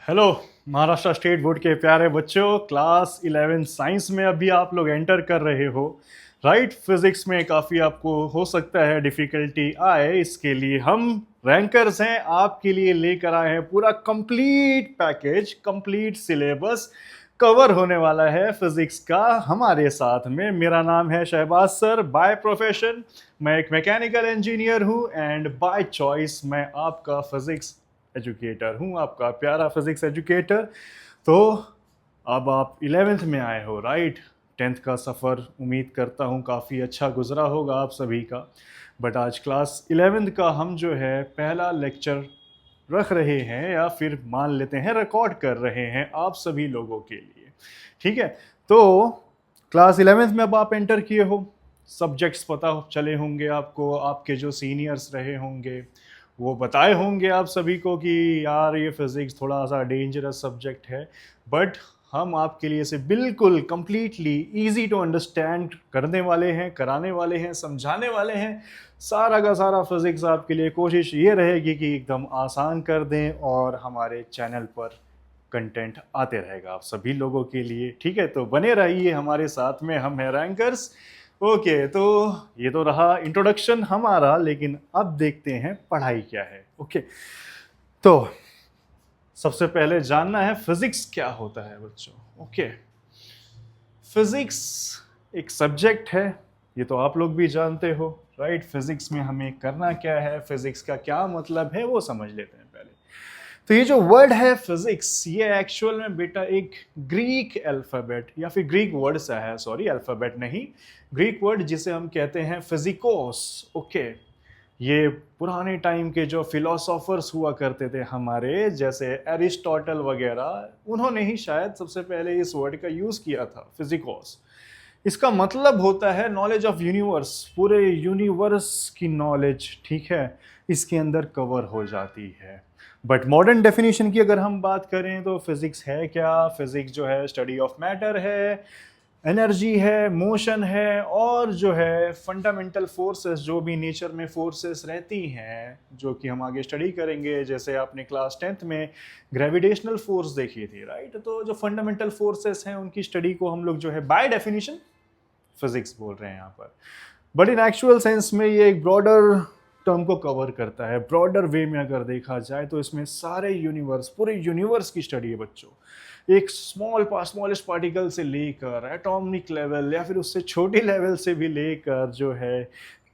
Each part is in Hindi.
हेलो। महाराष्ट्र स्टेट बोर्ड के प्यारे बच्चों, क्लास 11 साइंस में अभी आप लोग एंटर कर रहे हो। राइट, फिजिक्स में काफ़ी आपको हो सकता है डिफ़िकल्टी आए। इसके लिए हम रैंकर्स हैं, आपके लिए लेकर आए हैं पूरा complete package, complete syllabus cover होने वाला है फिजिक्स का हमारे साथ में। मेरा नाम है शहबाज सर। बाय प्रोफेशन मैं एक मैकेनिकल इंजीनियर हूँ एंड बाय चॉइस मैं आपका फिजिक्स एजुकेटर हूँ, आपका प्यारा फिजिक्स एजुकेटर। तो अब आप 11th में आए हो, राइट। 10th का सफ़र उम्मीद करता हूँ काफ़ी अच्छा गुजरा होगा आप सभी का। बट आज क्लास 11th का हम जो है पहला लेक्चर रख रहे हैं, या फिर मान लेते हैं रिकॉर्ड कर रहे हैं आप सभी लोगों के लिए। ठीक है, तो क्लास 11th में अब आप एंटर किए हो, सब्जेक्ट्स पता चले होंगे आपको, आपके जो सीनियर्स रहे होंगे वो बताए होंगे आप सभी को कि यार ये फिज़िक्स थोड़ा सा डेंजरस सब्जेक्ट है। बट हम आपके लिए इसे बिल्कुल कंप्लीटली इजी टू अंडरस्टैंड करने वाले हैं, कराने वाले हैं, समझाने वाले हैं। सारा का सारा फिज़िक्स आपके लिए कोशिश ये रहेगी कि एकदम आसान कर दें, और हमारे चैनल पर कंटेंट आते रहेगा आप सभी लोगों के लिए। ठीक है, तो बने रहिए हमारे साथ में, हम हैं रैंकर्स। ओके, तो ये तो रहा इंट्रोडक्शन हमारा, लेकिन अब देखते हैं पढ़ाई क्या है। ओके, तो सबसे पहले जानना है फिजिक्स क्या होता है बच्चों। ओके, फिजिक्स एक सब्जेक्ट है, ये तो आप लोग भी जानते हो, राइट। फिजिक्स में हमें करना क्या है, फिजिक्स का क्या मतलब है, वो समझ लेते हैं पहले। तो ये जो वर्ड है फिजिक्स, ये एक्चुअल में बेटा एक ग्रीक अल्फाबेट या फिर ग्रीक वर्ड सा है, सॉरी अल्फाबेट नहीं, ग्रीक वर्ड जिसे हम कहते हैं फिजिकोस। ओके, ये पुराने टाइम के जो फिलोसोफर्स हुआ करते थे हमारे, जैसे एरिस्टोटल वगैरह, उन्होंने ही शायद सबसे पहले इस वर्ड का यूज किया था, फिजिकोस। इसका मतलब होता है नॉलेज ऑफ यूनिवर्स, पूरे यूनिवर्स की नॉलेज, ठीक है, इसके अंदर कवर हो जाती है। बट मॉडर्न डेफिनेशन की अगर हम बात करें तो फिजिक्स है क्या? फिजिक्स जो है स्टडी ऑफ मैटर है, एनर्जी है, मोशन है, और जो है फंडामेंटल फोर्सेस, जो भी नेचर में फोर्सेस रहती हैं, जो कि हम आगे स्टडी करेंगे। जैसे आपने क्लास 10th में ग्रेविटेशनल फोर्स देखी थी, राइट। तो जो फंडामेंटल फोर्सेस हैं उनकी स्टडी को हम लोग जो है बाय डेफिनेशन फिजिक्स बोल रहे हैं यहाँ पर। बट इन एक्चुअल सेंस में ये एक ब्रॉडर टर्म को कवर करता है। ब्रॉडर वे में अगर देखा जाए तो इसमें सारे यूनिवर्स, पूरे यूनिवर्स की स्टडी है बच्चों। एक स्मॉलेस्ट पार्टिकल से लेकर एटॉमिक लेवल, या फिर उससे छोटे लेवल से भी लेकर जो है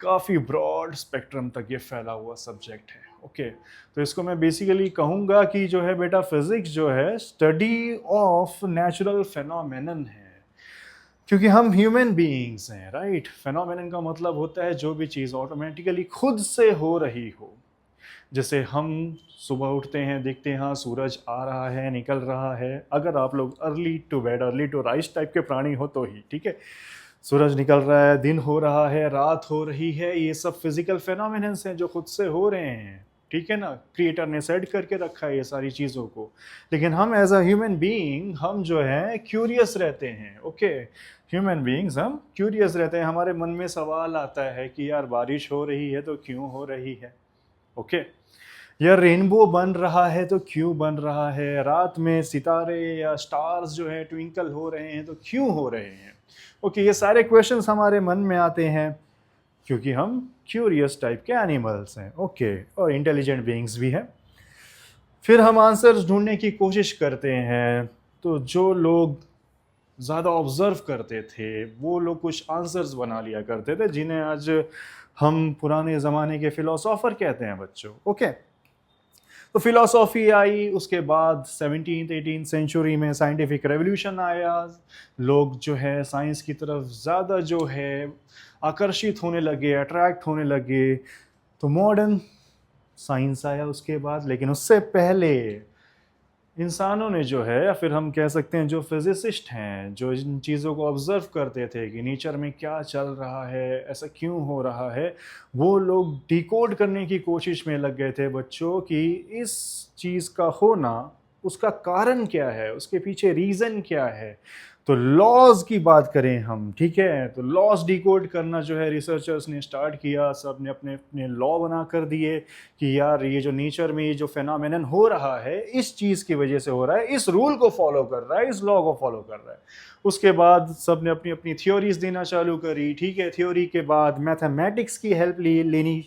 काफ़ी ब्रॉड स्पेक्ट्रम तक ये फैला हुआ सब्जेक्ट है। ओके, तो इसको मैं बेसिकली कहूँगा कि जो है बेटा फिजिक्स जो है स्टडी ऑफ नेचुरल फेनोमेनन है, क्योंकि हम ह्यूमन बीइंग्स हैं, राइट। फेनोमेनन का मतलब होता है जो भी चीज़ ऑटोमेटिकली खुद से हो रही हो। जैसे हम सुबह उठते हैं, देखते हैं हाँ सूरज आ रहा है, निकल रहा है। अगर आप लोग early to bed early to rise type के प्राणी हो तो ही, ठीक है। सूरज निकल रहा है, दिन हो रहा है, रात हो रही है, ये सब फिजिकल फेनोमेनन्स हैं जो खुद से हो रहे हैं, ठीक है ना। क्रिएटर ने सेट करके रखा है ये सारी चीज़ों को। लेकिन हम एज अ ह्यूमन बीइंग, हम जो है क्यूरियस रहते हैं। ओके, ह्यूमन बीइंग्स हम क्यूरियस रहते हैं। हमारे मन में सवाल आता है कि यार बारिश हो रही है तो क्यों हो रही है। ओके, यार रेनबो बन रहा है तो क्यों बन रहा है। रात में सितारे या स्टार्स जो है ट्विंकल हो रहे हैं तो क्यों हो रहे हैं। ओके, ये सारे क्वेश्चंस हमारे मन में आते हैं क्योंकि हम क्यूरियस टाइप के एनिमल्स हैं। ओके, और इंटेलिजेंट बीइंग्स भी हैं। फिर हम आंसर्स ढूंढने की कोशिश करते हैं। तो जो लोग ज़्यादा ऑब्जर्व करते थे वो लोग कुछ आंसर्स बना लिया करते थे, जिन्हें आज हम पुराने ज़माने के फिलोसोफर कहते हैं बच्चों। ओके, तो फिलोसॉफी आई, उसके बाद 17th 18th सेंचुरी में साइंटिफिक रेवोल्यूशन आया। लोग जो है साइंस की तरफ ज़्यादा जो है आकर्षित होने लगे, अट्रैक्ट होने लगे। तो मॉडर्न साइंस आया उसके बाद। लेकिन उससे पहले इंसानों ने जो है, या फिर हम कह सकते हैं जो फिजिसिस्ट हैं, जो इन चीज़ों को ऑब्जर्व करते थे कि नेचर में क्या चल रहा है, ऐसा क्यों हो रहा है, वो लोग डिकोड करने की कोशिश में लग गए थे बच्चों कि इस चीज़ का होना उसका कारण क्या है, उसके पीछे रीज़न क्या है। तो लॉज की बात करें हम, ठीक है, तो लॉज डिकोड करना जो है रिसर्चर्स ने स्टार्ट किया, सब ने अपने अपने लॉ बना कर दिए कि यार ये जो नेचर में ये जो फेनोमेनन हो रहा है इस चीज़ की वजह से हो रहा है, इस रूल को फॉलो कर रहा है, इस लॉ को फॉलो कर रहा है। उसके बाद सब ने अपनी अपनी थ्योरीज देना चालू करी, ठीक है, थ्योरी के बाद मैथमेटिक्स की हेल्प लेनी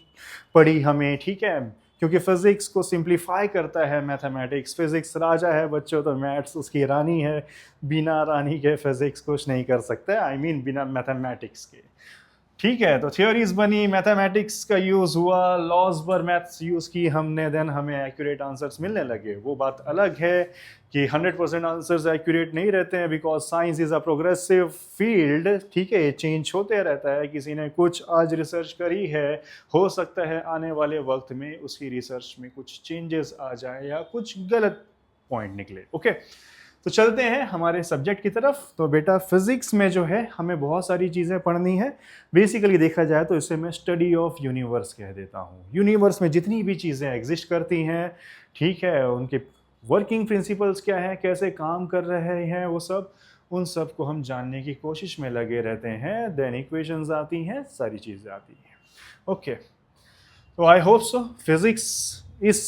पड़ी हमें, ठीक है, क्योंकि फिजिक्स को सिंप्लीफाई करता है मैथमेटिक्स। फिजिक्स राजा है बच्चों, तो मैथ्स उसकी रानी है। बिना रानी के फिजिक्स कुछ नहीं कर सकते, आई मीन बिना मैथमेटिक्स के, ठीक है। तो थ्योरीज बनी, मैथमेटिक्स का यूज हुआ, लॉज पर मैथ्स यूज की हमने, देन हमें एक्यूरेट आंसर्स मिलने लगे। वो बात अलग है कि 100% आंसर्स एक्यूरेट नहीं रहते हैं, because science is a progressive field, ठीक है, चेंज होते रहता है। किसी ने कुछ आज रिसर्च करी है, हो सकता है आने वाले वक्त में उसकी रिसर्च में कुछ चेंजेस आ जाए या कुछ गलत पॉइंट निकले, ओके। तो चलते हैं हमारे सब्जेक्ट की तरफ। तो बेटा फिजिक्स में जो है हमें बहुत सारी चीज़ें पढ़नी है। बेसिकली देखा जाए तो इसे मैं स्टडी ऑफ यूनिवर्स कह देता हूँ। यूनिवर्स में जितनी भी चीज़ें एग्जिस्ट करती हैं, ठीक है, उनके वर्किंग प्रिंसिपल्स क्या हैं, कैसे काम कर रहे हैं, वो सब, उन सब को हम जानने की कोशिश में लगे रहते हैं। देन इक्वेशंस आती हैं, सारी चीज़ें आती हैं, ओके। तो आई होप सो फिजिक्स इस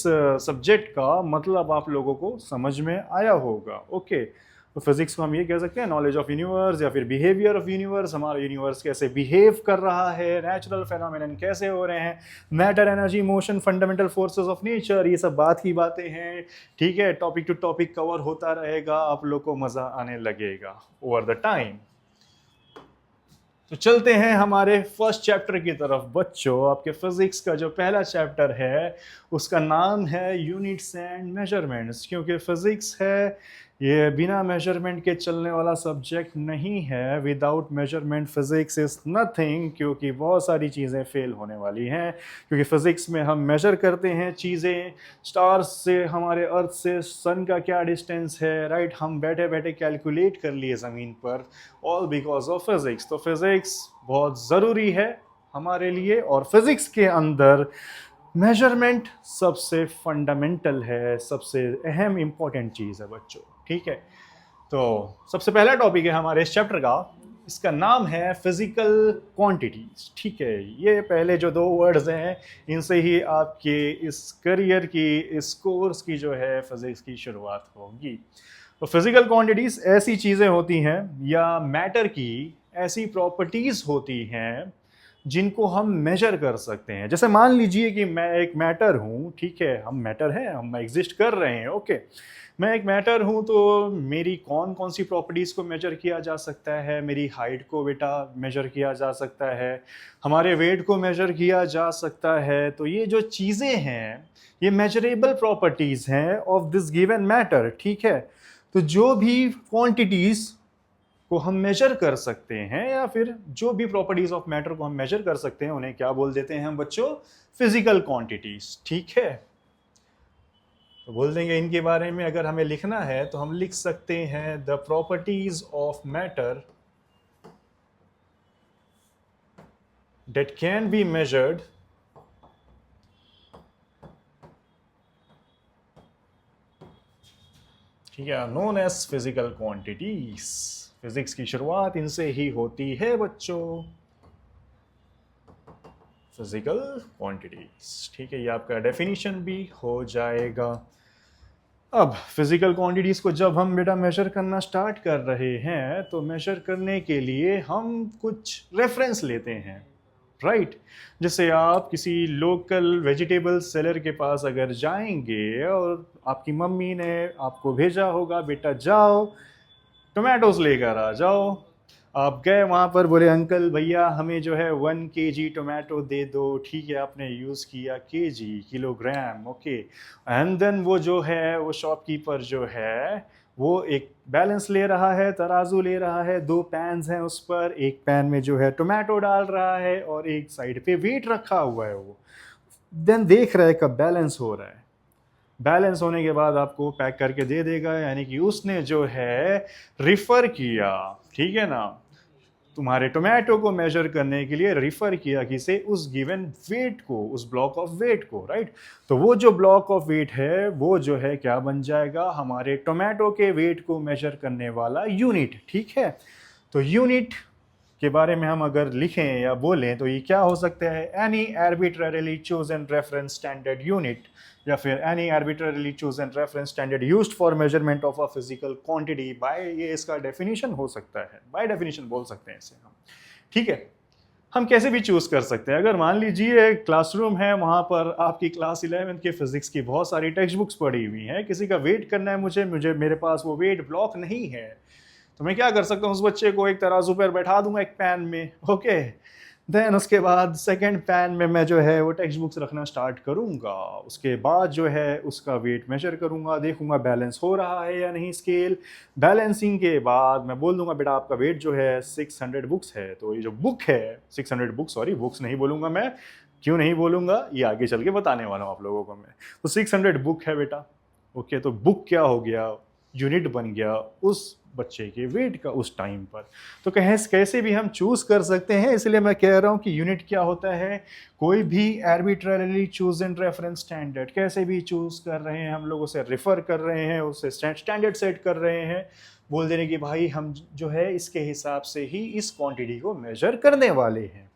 सब्जेक्ट का मतलब आप लोगों को समझ में आया होगा, ओके। तो फिजिक्स को हम ये कह सकते हैं नॉलेज ऑफ यूनिवर्स या फिर बिहेवियर ऑफ यूनिवर्स। हमारा यूनिवर्स कैसे बिहेव कर रहा है, नेचुरल फेनोमेनन कैसे हो रहे हैं, matter, energy, motion, fundamental forces of nature, ये सब बात की बातें हैं, ठीक है। टॉपिक टू टॉपिक कवर होता रहेगा, आप लोग को मज़ा आने लगेगा ओवर द टाइम। तो चलते हैं हमारे फर्स्ट चैप्टर की तरफ बच्चों। आपके फिजिक्स का जो पहला चैप्टर है उसका नाम है यूनिट्स एंड मेजरमेंट्स। क्योंकि फिजिक्स है, ये बिना मेजरमेंट के चलने वाला सब्जेक्ट नहीं है। Without measurement physics is nothing, क्योंकि बहुत सारी चीज़ें फेल होने वाली हैं। क्योंकि फिजिक्स में हम मेजर करते हैं चीज़ें, स्टार्स से, हमारे अर्थ से सन का क्या डिस्टेंस है, राइट, हम बैठे बैठे कैलकुलेट कर लिए ज़मीन पर, ऑल बिकॉज ऑफ फिजिक्स। तो फिजिक्स बहुत ज़रूरी है हमारे लिए, और फिजिक्स के अंदर मेजरमेंट सबसे फंडामेंटल है, सबसे अहम इंपॉर्टेंट चीज़ है बच्चों, ठीक है। तो सबसे पहला टॉपिक है हमारे इस चैप्टर का, इसका नाम है फिजिकल क्वांटिटीज, ठीक है। ये पहले जो दो वर्ड्स हैं इनसे ही आपके इस करियर की, इस कोर्स की जो है फिजिक्स की शुरुआत होगी। तो फिजिकल क्वांटिटीज ऐसी चीज़ें होती हैं या मैटर की ऐसी प्रॉपर्टीज होती हैं जिनको हम मेजर कर सकते हैं। जैसे मान लीजिए कि मैं एक मैटर हूँ, ठीक है, हम मैटर हैं, हम एग्जिस्ट कर रहे हैं, ओके। मैं एक मैटर हूँ, तो मेरी कौन कौन सी प्रॉपर्टीज़ को मेजर किया जा सकता है। मेरी हाइट को बेटा मेजर किया जा सकता है, हमारे वेट को मेजर किया जा सकता है। तो ये जो चीज़ें हैं ये मेजरेबल प्रॉपर्टीज़ हैं ऑफ दिस गिवन मैटर, ठीक है। तो जो भी क्वांटिटीज़ को हम मेजर कर सकते हैं या फिर जो भी प्रॉपर्टीज ऑफ मैटर को हम मेजर कर सकते हैं उन्हें क्या बोल देते हैं हम बच्चों, फिजिकल क्वांटिटीज, ठीक है। तो बोल देंगे इनके बारे में अगर हमें लिखना है तो हम लिख सकते हैं the properties of matter that can be measured ठीक है, known as physical quantities। Physics की शुरुआत इनसे ही होती है बच्चों, फिजिकल क्वांटिटीज, ठीक है। ये आपका डेफिनेशन भी हो जाएगा। अब फिजिकल क्वांटिटीज को जब हम बेटा मेजर करना स्टार्ट कर रहे हैं तो मेजर करने के लिए हम कुछ रेफरेंस लेते हैं, राइट। जैसे आप किसी लोकल वेजिटेबल सेलर के पास अगर जाएंगे और आपकी मम्मी ने आपको भेजा होगा, बेटा जाओ टोमेटोज लेकर आ जाओ। आप गए वहाँ पर, बोले अंकल भैया हमें जो है 1 kg टोमेटो दे दो, ठीक है। आपने यूज़ किया kg, किलोग्राम, ओके। एंड देन वो जो है वो शॉपकीपर जो है वो एक बैलेंस ले रहा है, तराजू ले रहा है, 2 पैन्स हैं उस पर, एक पैन में जो है टोमेटो डाल रहा है और एक साइड पे वेट रखा हुआ है। वो देन देख रहा है कब बैलेंस हो रहा है। बैलेंस होने के बाद आपको पैक करके दे देगा, यानी कि उसने जो है रिफर किया, ठीक है ना, तुम्हारे टोमेटो को मेजर करने के लिए रिफर किया किसे, उस गिवन वेट को, उस ब्लॉक ऑफ वेट को, राइट। तो वो जो ब्लॉक ऑफ वेट है वो जो है क्या बन जाएगा, हमारे टोमेटो के वेट को मेजर करने वाला यूनिट, ठीक है। तो यूनिट के बारे में हम अगर लिखें या बोलें तो ये क्या हो सकता है, any arbitrarily chosen reference standard unit, या फिर any arbitrarily chosen reference standard used for measurement of a physical quantity by, ये इसका डेफिनेशन हो सकता है, बाय डेफिनेशन बोल सकते हैं इसे हम, ठीक है। हम कैसे भी चूज कर सकते हैं। अगर मान लीजिए क्लासरूम है, वहां पर आपकी क्लास 11 के फिजिक्स की बहुत सारी टेक्स्ट बुक्स पढ़ी हुई हैं, किसी का वेट करना है मुझे मुझे मेरे पास वो वेट ब्लॉक नहीं है, तो मैं क्या कर सकता हूँ, उस बच्चे को एक तराजू पर बैठा दूंगा एक पैन में, ओके। देन उसके बाद सेकंड पैन में मैं जो है वो टेक्स्ट बुक्स रखना स्टार्ट करूंगा, उसके बाद जो है उसका वेट मेजर करूंगा, देखूंगा बैलेंस हो रहा है या नहीं स्केल। बैलेंसिंग के बाद मैं बोल दूंगा बेटा आपका वेट जो है 600 बुक्स है। तो ये जो बुक है 600 बुक्स, सॉरी बुक्स नहीं बोलूंगा मैं, क्यों नहीं बोलूंगा ये आगे चल के बताने वाला हूँ आप लोगों को मैं। तो 600 बुक है बेटा, ओके। तो बुक क्या हो गया, यूनिट बन गया उस बच्चे के वेट का उस टाइम पर। तो कैसे भी हम चूज कर सकते हैं, इसलिए मैं कह रहा हूं कि यूनिट क्या होता है, कोई भी आर्बिट्ररीली चूजन रेफरेंस स्टैंडर्ड, कैसे भी चूज कर रहे हैं हम लोग, उसे रिफर कर रहे हैं, उसे स्टैंडर्ड सेट कर रहे हैं, बोल देने कि भाई हम जो है इसके हिसाब से ही इस क्वांटिटी को मेजर करने वाले हैं।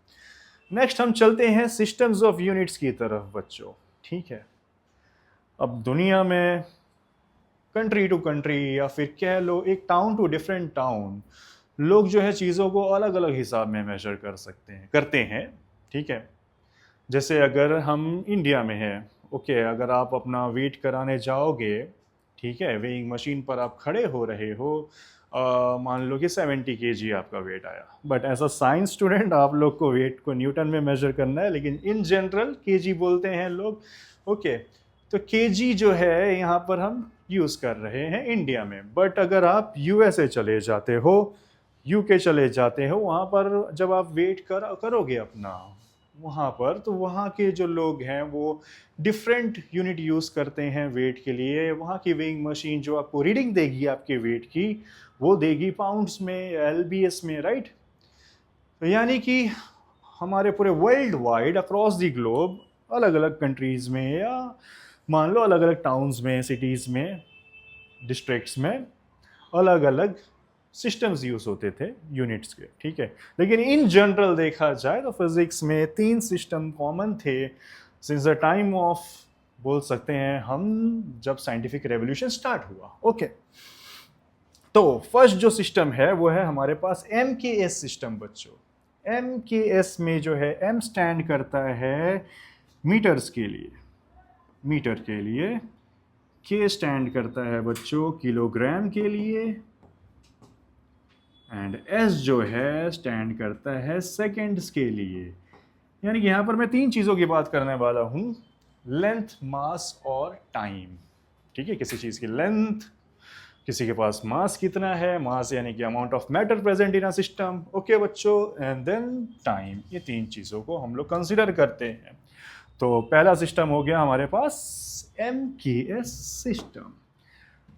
नेक्स्ट हम चलते हैं सिस्टम्स ऑफ यूनिट्स की तरफ बच्चों, ठीक है। अब दुनिया में कंट्री टू कंट्री या फिर कह लो एक टाउन टू डिफरेंट टाउन, लोग जो है चीज़ों को अलग अलग हिसाब में मेजर कर सकते हैं, करते हैं, ठीक है। जैसे अगर हम इंडिया में हैं, ओके, अगर आप अपना वेट कराने जाओगे, ठीक है, वेइंग मशीन पर आप खड़े हो रहे हो, मान लो कि 70 kg आपका वेट आया, but as a science student आप लोग को वेट को न्यूटन में मेजर करना है, लेकिन इन जनरल केजी बोलते हैं लोग, ओके। तो केजी जो है यहाँ पर हम यूज़ कर रहे हैं इंडिया में, बट अगर आप यूएसए चले जाते हो, यूके चले जाते हो, वहाँ पर जब आप वेट करोगे अपना वहाँ पर, तो वहाँ के जो लोग हैं वो डिफरेंट यूनिट यूज़ करते हैं वेट के लिए। वहाँ की वेइंग मशीन जो आपको रीडिंग देगी आपके वेट की, वो देगी पाउंड्स में, एलबीएस में, राइट। तो यानी कि हमारे पूरे world wide across the globe अलग अलग कंट्रीज़ में, या मान लो अलग अलग टाउन्स में, सिटीज़ में, डिस्ट्रिक्ट्स में अलग अलग सिस्टम्स यूज होते थे यूनिट्स के, ठीक है। लेकिन इन जनरल देखा जाए तो फिजिक्स में 3 सिस्टम कॉमन थे सिंस द टाइम ऑफ, बोल सकते हैं हम, जब साइंटिफिक रेवोल्यूशन स्टार्ट हुआ, ओके। तो फर्स्ट जो सिस्टम है वो है हमारे पास MKS सिस्टम बच्चों। MKS में जो है M स्टैंड करता है मीटर्स के लिए, मीटर के लिए, K स्टैंड करता है बच्चों किलोग्राम के लिए, एंड S जो है स्टैंड करता है सेकेंड्स के लिए। यानी कि यहाँ पर मैं 3 चीज़ों की बात करने वाला हूँ, लेंथ, मास और टाइम, ठीक है। किसी चीज़ की लेंथ, किसी के पास मास कितना है, मास यानी कि amount of matter present in a system, okay बच्चों, एंड देन टाइम। ये 3 चीज़ों को हम लोग कंसिडर करते हैं। तो पहला सिस्टम हो गया हमारे पास MKS सिस्टम।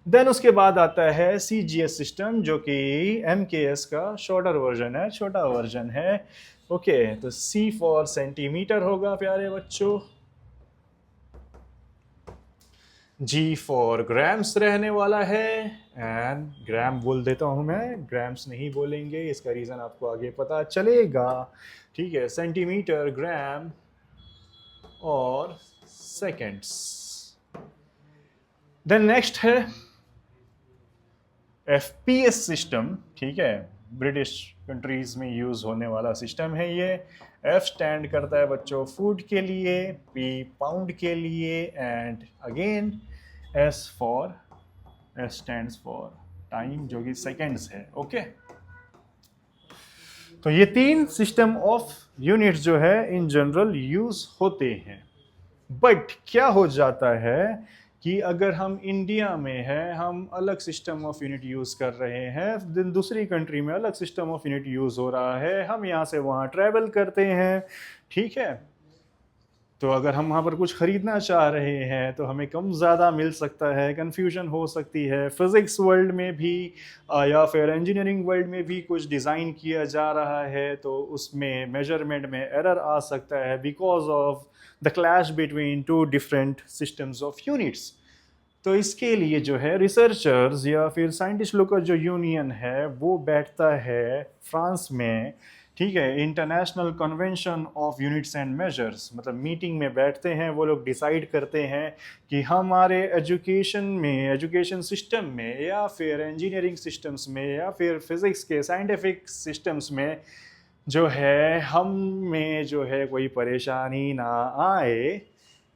देन उसके बाद आता है CGS सिस्टम, जो कि MKS का शॉर्टर वर्जन है, छोटा वर्जन है, ओके। तो C फॉर सेंटीमीटर होगा प्यारे बच्चों, G फॉर ग्राम्स रहने वाला है, एंड ग्राम बोल देता हूं मैं, ग्राम्स नहीं बोलेंगे, इसका रीज़न आपको आगे पता चलेगा, ठीक है। सेंटीमीटर, ग्राम और सेकेंड्स। देन नेक्स्ट है FPS सिस्टम, ठीक है, ब्रिटिश कंट्रीज में यूज होने वाला सिस्टम है ये। F स्टैंड करता है बच्चों फूड के लिए, P पाउंड के लिए, and again S stands for time, जो कि सेकेंड्स है, ओके। तो ये 3 सिस्टम ऑफ यूनिट्स जो है इन जनरल यूज होते हैं। बट क्या हो जाता है कि अगर हम इंडिया में हैं, हम अलग सिस्टम ऑफ यूनिट यूज़ कर रहे हैं, दिन दूसरी कंट्री में अलग सिस्टम ऑफ यूनिट यूज़ हो रहा है, हम यहाँ से वहाँ ट्रैवल करते हैं, ठीक है। तो अगर हम वहाँ पर कुछ ख़रीदना चाह रहे हैं तो हमें कम ज़्यादा मिल सकता है, कन्फ्यूजन हो सकती है। फ़िज़िक्स वर्ल्ड में भी या फिर इंजीनियरिंग वर्ल्ड में भी कुछ डिज़ाइन किया जा रहा है तो उसमें मेजरमेंट में एरर आ सकता है because of the clash between two different systems of units. तो इसके लिए जो है रिसर्चर्स या फिर साइंटिस्ट लोग का जो यूनियन है वो बैठता है फ्रांस में, ठीक है, international convention of units and measures, मतलब मीटिंग में बैठते हैं वो लोग, डिसाइड करते हैं कि हमारे एजुकेशन में, एजुकेशन सिस्टम में या फिर इंजीनियरिंग सिस्टम्स में या फिर फिज़िक्स के साइंटिफिक सिस्टम्स में जो है हम में जो है कोई परेशानी ना आए।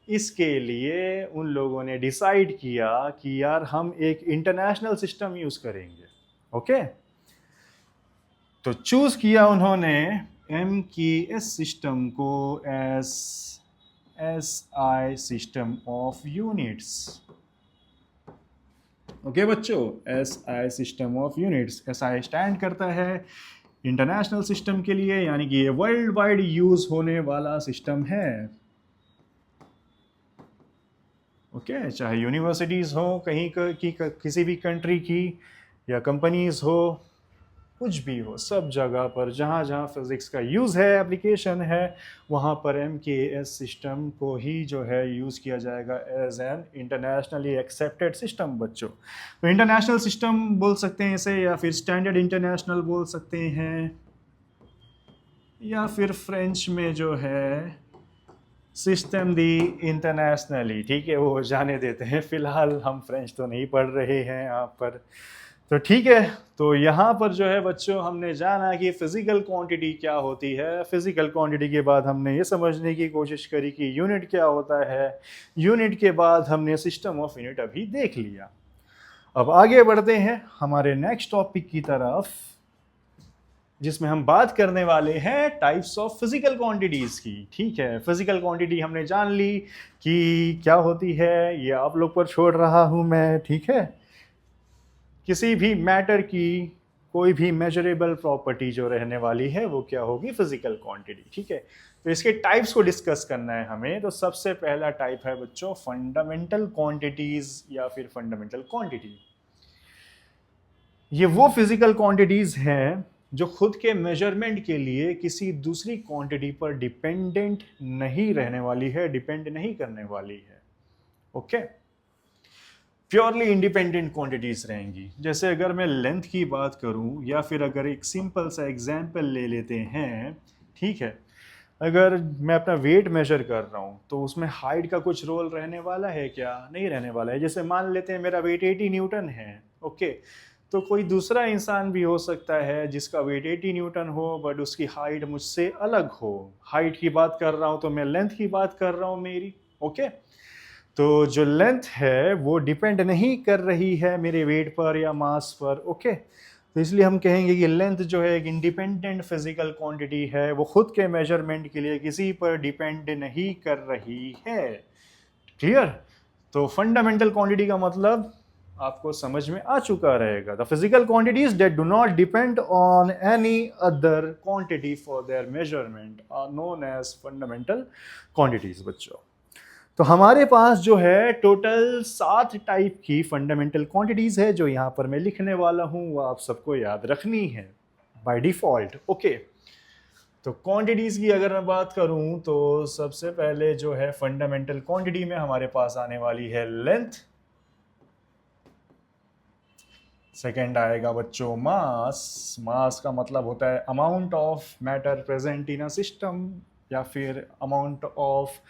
इसके लिए उन लोगों ने डिसाइड किया कि यार हम एक इंटरनेशनल सिस्टम यूज़ करेंगे। ओके, तो चूज़ किया उन्होंने एम की एस सिस्टम को S S I system of units. Okay बच्चों, S I system of units, S I stand करता है इंटरनेशनल सिस्टम के लिए, यानी कि ये वर्ल्ड वाइड यूज़ होने वाला सिस्टम है। ओके, चाहे यूनिवर्सिटीज़ हो कहीं किसी भी कंट्री की, या कंपनीज़ हो, कुछ भी हो, सब जगह पर जहाँ जहाँ फिज़िक्स का यूज़ है, एप्लीकेशन है, वहाँ पर MKS सिस्टम को ही जो है यूज़ किया जाएगा as an internationally accepted system बच्चों। तो इंटरनेशनल सिस्टम बोल सकते हैं इसे, या फिर स्टैंडर्ड इंटरनेशनल बोल सकते हैं, या फिर फ्रेंच में जो है सिस्टम दी इंटरनेशनली, ठीक है, वो जाने देते हैं, फ़िलहाल हम फ्रेंच तो नहीं पढ़ रहे हैं यहाँ पर। तो ठीक है, तो यहाँ पर जो है बच्चों हमने जाना कि फ़िज़िकल क्वांटिटी क्या होती है। फ़िज़िकल क्वांटिटी के बाद हमने ये समझने की कोशिश करी कि यूनिट क्या होता है। यूनिट के बाद हमने सिस्टम ऑफ यूनिट अभी देख लिया। अब आगे बढ़ते हैं हमारे नेक्स्ट टॉपिक की तरफ, जिसमें हम बात करने वाले हैं टाइप्स ऑफ फिजिकल क्वांटिटीज़ की। ठीक है, फिजिकल क्वांटिटी हमने जान ली कि क्या होती है, ये आप लोग पर छोड़ रहा हूँ मैं। ठीक है, किसी भी मैटर की कोई भी मेजरेबल प्रॉपर्टी जो रहने वाली है वो क्या होगी, फिजिकल क्वांटिटी। ठीक है, तो इसके टाइप्स को डिस्कस करना है हमें। तो सबसे पहला टाइप है बच्चों फंडामेंटल क्वांटिटीज़ या फिर फंडामेंटल क्वांटिटी। ये वो फिजिकल क्वांटिटीज़ हैं जो खुद के मेजरमेंट के लिए किसी दूसरी क्वांटिटी पर डिपेंडेंट नहीं रहने वाली है, डिपेंड नहीं करने वाली है। ओके, प्योरली इंडिपेंडेंट क्वांटिटीज रहेंगी। जैसे अगर मैं लेंथ की बात करूं, या फिर अगर एक सिंपल सा एग्जांपल ले लेते हैं, ठीक है, अगर मैं अपना वेट मेजर कर रहा हूं तो उसमें हाइट का कुछ रोल रहने वाला है क्या? नहीं रहने वाला है। जैसे मान लेते हैं मेरा वेट 80 न्यूटन है, ओके, तो कोई दूसरा इंसान भी हो सकता है जिसका वेट 80 न्यूटन हो बट उसकी हाइट मुझसे अलग हो। हाइट की बात कर रहा हूँ तो मैं लेंथ की बात कर रहा हूँ मेरी। ओके, तो जो लेंथ है वो डिपेंड नहीं कर रही है मेरे वेट पर या मास पर। ओके, तो इसलिए हम कहेंगे कि लेंथ जो है एक इंडिपेंडेंट फिजिकल क्वांटिटी है, वो खुद के मेजरमेंट के लिए किसी पर डिपेंड नहीं कर रही है। क्लियर? तो फंडामेंटल क्वांटिटी का मतलब आपको समझ में आ चुका रहेगा। The physical quantities that do not depend on any other quantity for their measurement are known as fundamental quantities बच्चों। तो हमारे पास जो है टोटल 7 टाइप की फंडामेंटल क्वांटिटीज है जो यहाँ पर मैं लिखने वाला हूँ, वो आप सबको याद रखनी है बाय डिफॉल्ट। ओके, तो क्वांटिटीज़ की अगर मैं बात करूं तो सबसे पहले जो है फंडामेंटल क्वांटिटी में हमारे पास आने वाली है लेंथ। सेकंड आएगा बच्चों मास। मास का मतलब होता है amount of matter present in a system, या फिर amount of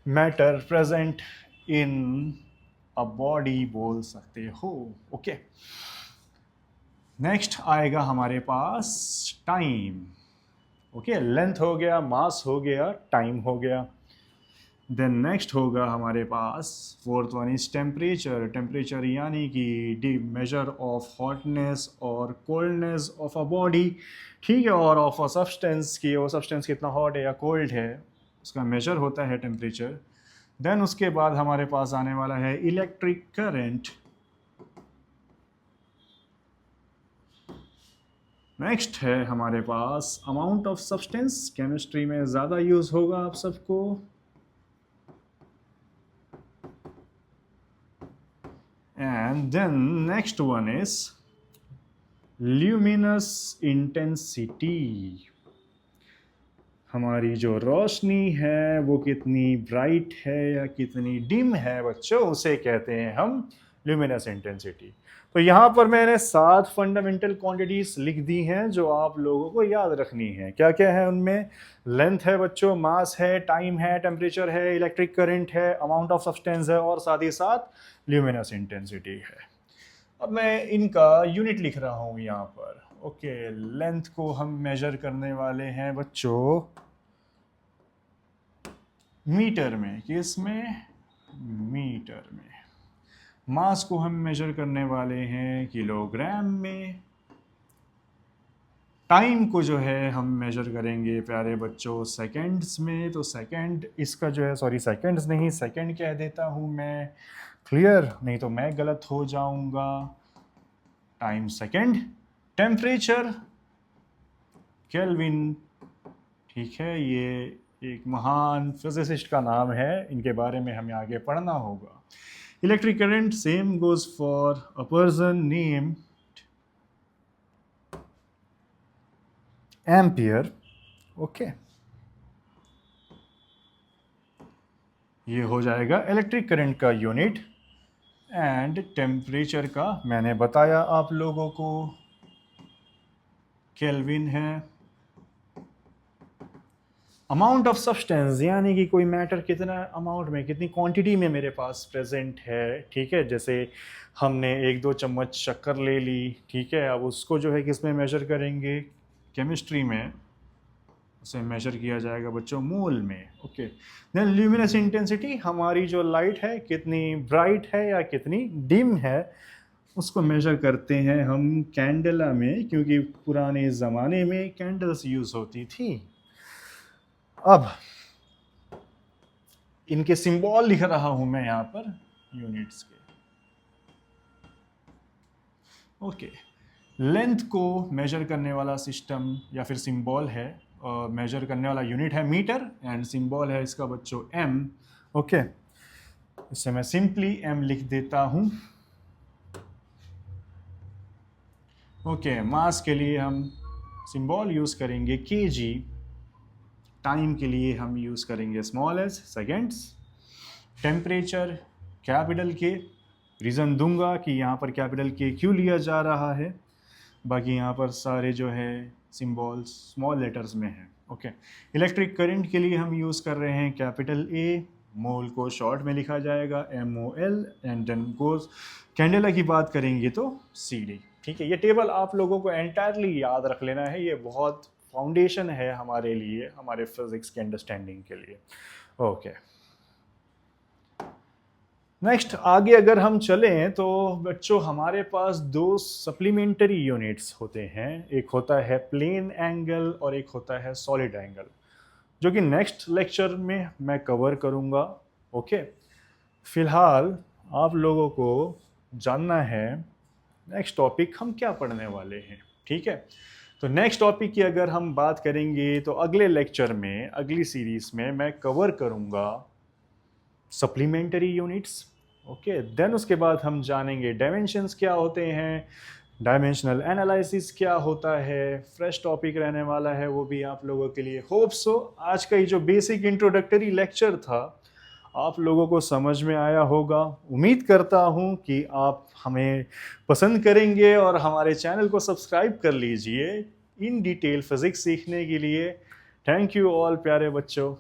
matter present in a body बोल सकते हो। ओके, नेक्स्ट आएगा हमारे पास टाइम। ओके, लेंथ हो गया, मास हो गया, टाइम हो गया। देन नेक्स्ट होगा हमारे पास fourth one is temperature. Temperature यानी कि डी मेजर ऑफ हॉटनेस और कोल्डनेस ऑफ अ बॉडी, ठीक है, और ऑफ अ सब्सटेंस की वो सब्सटेंस कितना हॉट है या कोल्ड है, उसका मेजर होता है टेम्परेचर। देन उसके बाद हमारे पास आने वाला है इलेक्ट्रिक करंट। नेक्स्ट है हमारे पास अमाउंट ऑफ सब्सटेंस। केमिस्ट्री में ज़्यादा यूज़ होगा आप सबको। Then next one is luminous intensity. हमारी जो रोशनी है वो कितनी ब्राइट है या कितनी डिम है बच्चों, उसे कहते हैं हम ल्यूमिनस इंटेंसिटी। तो यहाँ पर मैंने 7 फंडामेंटल क्वांटिटीज लिख दी हैं जो आप लोगों को याद रखनी है। क्या क्या है उनमें? लेंथ है बच्चों, मास है, टाइम है, टेम्परेचर है, इलेक्ट्रिक करंट है, अमाउंट ऑफ सब्सटेंस है और साथ ही साथ ल्यूमिनस इंटेंसिटी है। अब मैं इनका यूनिट लिख रहा हूँ यहाँ पर। ओके, लेंथ को हम मेजर करने वाले हैं बच्चों मीटर में, किस में? मीटर में। मास को हम मेजर करने वाले हैं किलोग्राम में। टाइम को जो है हम मेजर करेंगे प्यारे बच्चों सेकंड्स में। तो सेकंड इसका जो है, सॉरी सेकंड्स नहीं, सेकंड कह देता हूँ मैं, क्लियर? नहीं तो मैं गलत हो जाऊंगा। Time second. टेम्परेचर केल्विन, ठीक है, ये एक महान फिजिसिस्ट का नाम है, इनके बारे में हमें आगे पढ़ना होगा। Electric current same goes for a person name ampere. Okay, ये हो जाएगा इलेक्ट्रिक करंट का यूनिट। एंड टेम्परेचर का मैंने बताया आप लोगों को, केल्विन है। अमाउंट ऑफ सब्सटेंस यानी कि कोई मैटर कितना अमाउंट में, कितनी क्वांटिटी में मेरे पास प्रेजेंट है, ठीक है। जैसे हमने 1-2 चम्मच शक्कर ले ली, ठीक है, अब उसको जो है किस में मेजर करेंगे? केमिस्ट्री में उसे मेजर किया जाएगा बच्चों मोल में। ओके, देन ल्यूमिनस इंटेंसिटी, हमारी जो लाइट है कितनी ब्राइट है या कितनी डिम है, उसको मेजर करते हैं हम कैंडला में, क्योंकि पुराने ज़माने में कैंडल्स यूज़ होती थी। अब इनके सिंबल लिख रहा हूं मैं यहाँ पर यूनिट्स के। ओके, लेंथ को मेजर करने वाला सिस्टम या फिर सिंबल है, मेजर करने वाला यूनिट है मीटर, एंड सिंबल है इसका बच्चों एम। ओके, इससे मैं सिंपली एम लिख देता हूं। ओके, मास के लिए हम सिंबल यूज करेंगे केजी। टाइम के लिए हम यूज करेंगे small S, seconds. Temperature capital के, रीज़न दूंगा कि यहाँ पर कैपिटल के क्यों लिया जा रहा है, बाकी यहाँ पर सारे जो है सिंबल्स स्मॉल लेटर्स में है। ओके, इलेक्ट्रिक करंट के लिए हम यूज़ कर रहे हैं कैपिटल ए, मोल को शॉर्ट में लिखा जाएगा MOL, and then goes, candela की बात करेंगे तो CD। ठीक है, ये टेबल आप लोगों को एंटायरली याद रख लेना है, ये बहुत फाउंडेशन है हमारे लिए, हमारे फिजिक्स के अंडरस्टैंडिंग के लिए। ओके, नेक्स्ट आगे अगर हम चलें तो बच्चों हमारे पास 2 सप्लीमेंट्री यूनिट्स होते हैं, एक होता है प्लेन एंगल और एक होता है सॉलिड एंगल, जो कि नेक्स्ट लेक्चर में मैं कवर करूंगा। ओके, फिलहाल आप लोगों को जानना है नेक्स्ट टॉपिक हम क्या पढ़ने वाले हैं, ठीक है। तो नेक्स्ट टॉपिक की अगर हम बात करेंगे तो अगले लेक्चर में, अगली सीरीज में मैं कवर करूंगा सप्लीमेंट्री यूनिट्स। ओके, देन उसके बाद हम जानेंगे डायमेंशंस क्या होते हैं, डायमेंशनल एनालिसिस क्या होता है, फ्रेश टॉपिक रहने वाला है वो भी आप लोगों के लिए। होप सो आज का ये जो बेसिक इंट्रोडक्टरी लेक्चर था आप लोगों को समझ में आया होगा। उम्मीद करता हूँ कि आप हमें पसंद करेंगे और हमारे चैनल को सब्सक्राइब कर लीजिए इन डिटेल फिजिक्स सीखने के लिए। थैंक यू ऑल प्यारे बच्चों।